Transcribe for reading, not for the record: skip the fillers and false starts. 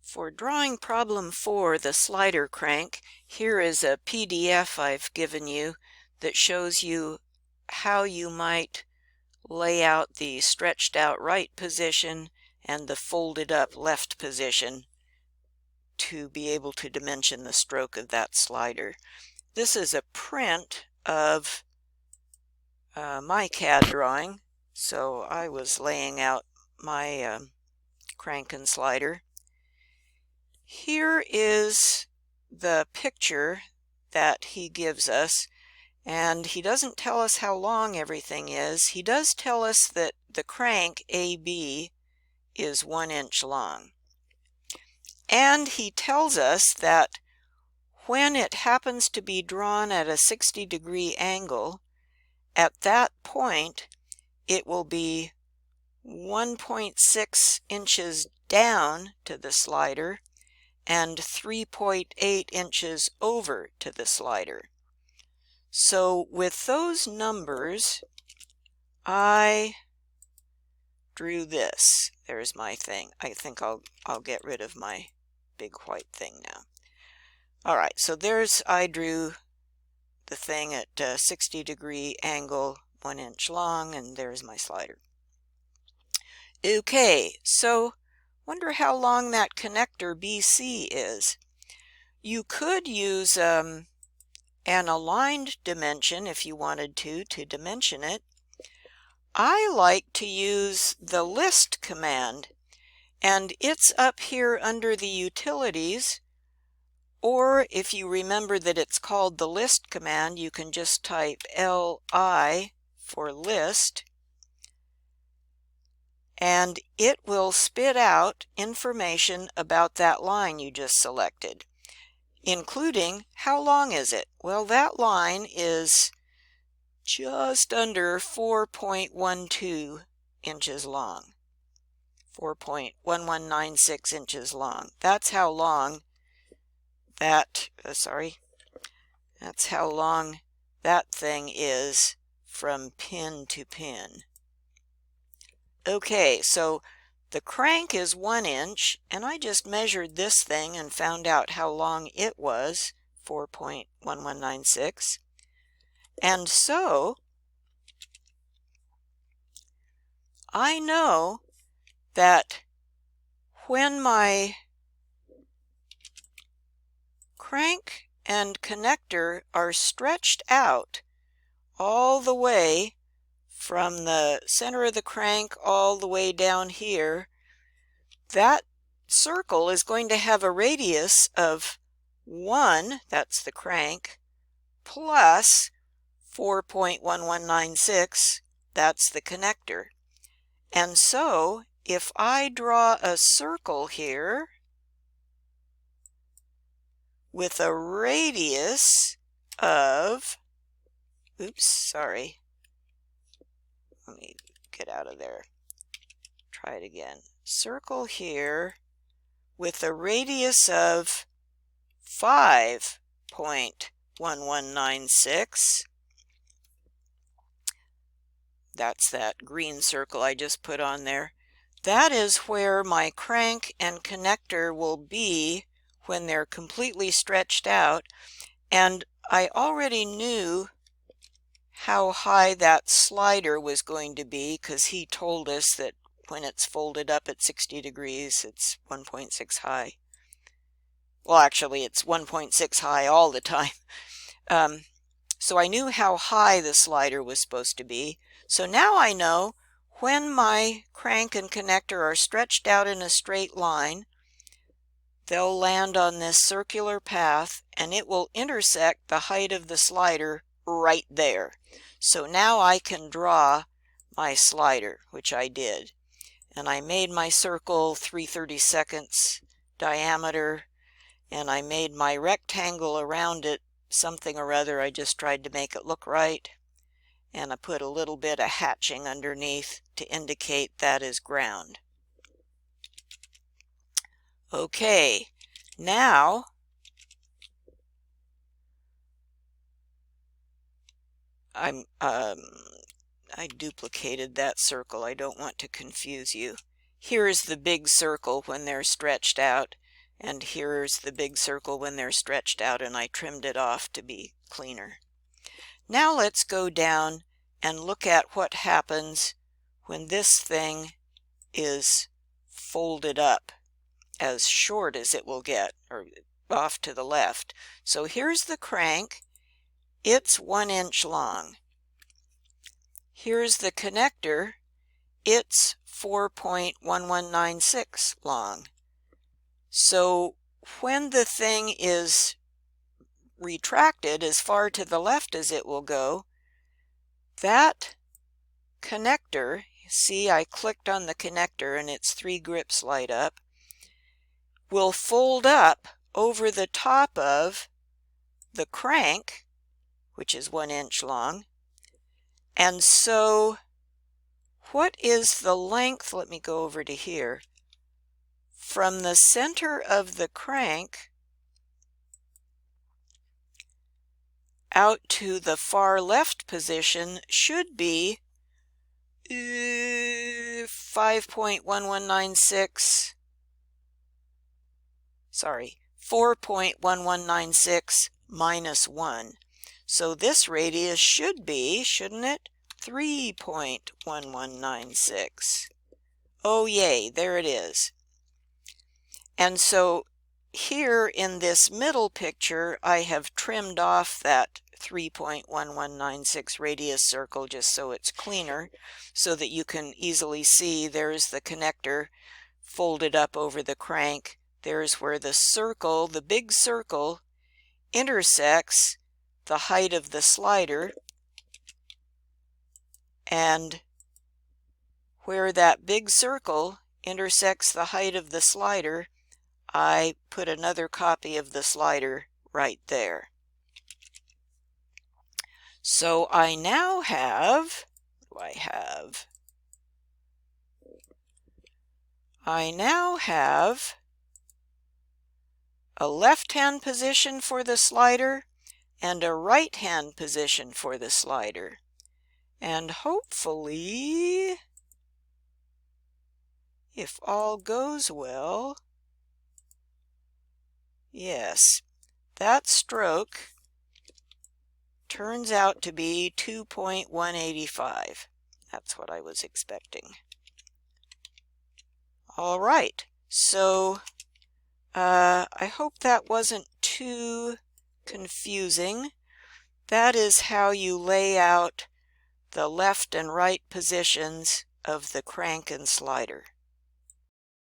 For drawing problem 4, the slider crank, here is a PDF I've given you that shows you how you might lay out the stretched out right position and the folded up left position to be able to dimension the stroke of that slider. This is a print of my CAD drawing, so I was laying out my crank and slider. Here is the picture that he gives us, and he doesn't tell us how long everything is. He does tell us that the crank AB is 1 inch long. And he tells us that when it happens to be drawn at a 60-degree angle, at that point it will be 1.6 inches down to the slider and 3.8 inches over to the slider. So with those numbers, I drew this. There's my thing. I think I'll get rid of my big white thing now. Alright, so I drew the thing at a 60-degree angle, 1 inch long, and there's my slider. Okay, so wonder how long that connector BC is. You could use an aligned dimension if you wanted to dimension it. I like to use the list command, and it's up here under the utilities, or if you remember that it's called the list command, you can just type LI for list, and it will spit out information about that line you just selected, including how long is it. Well, that line is just under 4.12 inches long, 4.1196 inches long. That's how long that, that's how long that thing is from pin to pin. Okay, so the crank is 1 inch, and I just measured this thing and found out how long it was, 4.1196. And so I know that when my crank and connector are stretched out all the way from the center of the crank all the way down here, that circle is going to have a radius of 1, that's the crank, plus 4.1196, that's the connector. And so if I draw a circle here with a radius of, let me get out of there. Try it again. Circle here with a radius of 5.1196. That's that green circle I just put on there. That is where my crank and connector will be when they're completely stretched out. And I already knew how high that slider was going to be because he told us that when it's folded up at 60 degrees, it's 1.6 high. Well, actually, it's 1.6 high all the time. So I knew how high the slider was supposed to be. So now I know when my crank and connector are stretched out in a straight line, they'll land on this circular path, and it will intersect the height of the slider right there. So now I can draw my slider, which I did. And I made my circle 3/32 diameter, and I made my rectangle around it something or other. I just tried to make it look right. And I put a little bit of hatching underneath to indicate that is ground. Okay, now I duplicated that circle. I don't want to confuse you. Here's the big circle when they're stretched out, And here's the big circle when they're stretched out, and I trimmed it off to be cleaner. Now let's go down and look at what happens when this thing is folded up as short as it will get, or off to the left. So here's the crank. It's 1 inch long. Here's the connector. It's 4.1196 long. So when the thing is retracted as far to the left as it will go, that connector, see, I clicked on the connector and its 3 grips light up, will fold up over the top of the crank, which is 1 inch long. And so what is the length, let me go over to here, from the center of the crank out to the far left position should be 5.1196, sorry, 4.1196 minus 1. So this radius should be, shouldn't it, 3.1196. Oh yay, there it is. And so here in this middle picture, I have trimmed off that 3.1196 radius circle just so it's cleaner, so that you can easily see there's the connector folded up over the crank. There's where the circle, the big circle, intersects the height of the slider, and where that big circle intersects the height of the slider, I put another copy of the slider right there. So I now have, what do I have? I now have a left-hand position for the slider and a right-hand position for the slider. And hopefully, if all goes well, yes, that stroke turns out to be 2.185. That's what I was expecting. All right, so I hope that wasn't too confusing. That is how you lay out the left and right positions of the crank and slider.